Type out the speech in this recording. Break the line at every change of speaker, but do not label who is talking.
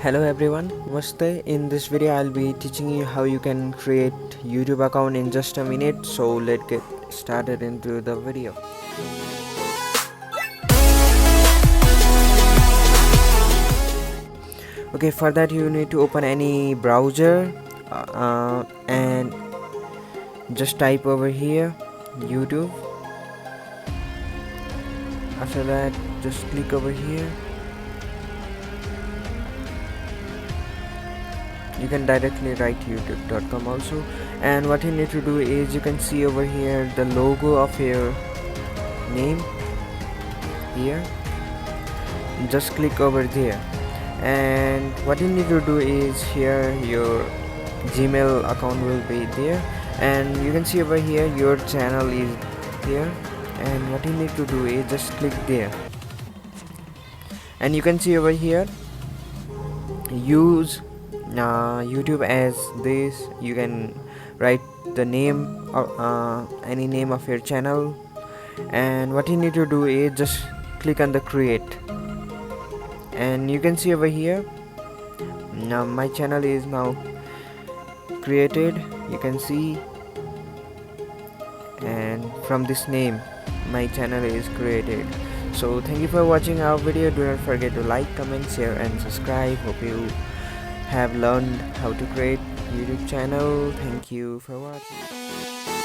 Hello everyone, Namaste. In this video I'll be teaching you how you can create YouTube account in just a minute. So let's get started into the video. Okay, for that you need to open any browser and just type over here YouTube. After that just click over here. You can directly write youtube.com also, and what you need to do is you can see over here the logo of your name here. Just click over there, and what you need to do is here your Gmail account will be there, and you can see over here your channel is here, and what you need to do is just click there, and you can see over here use YouTube as this. You can write the name of any name of your channel, and what you need to do is just click on the create, and you can see over here now my channel is now created. You can see, and from this name my channel is created. So thank you for watching our video. Do not forget to like, comment, share and subscribe. Hope you have learned how to create YouTube channel. Thank you for watching.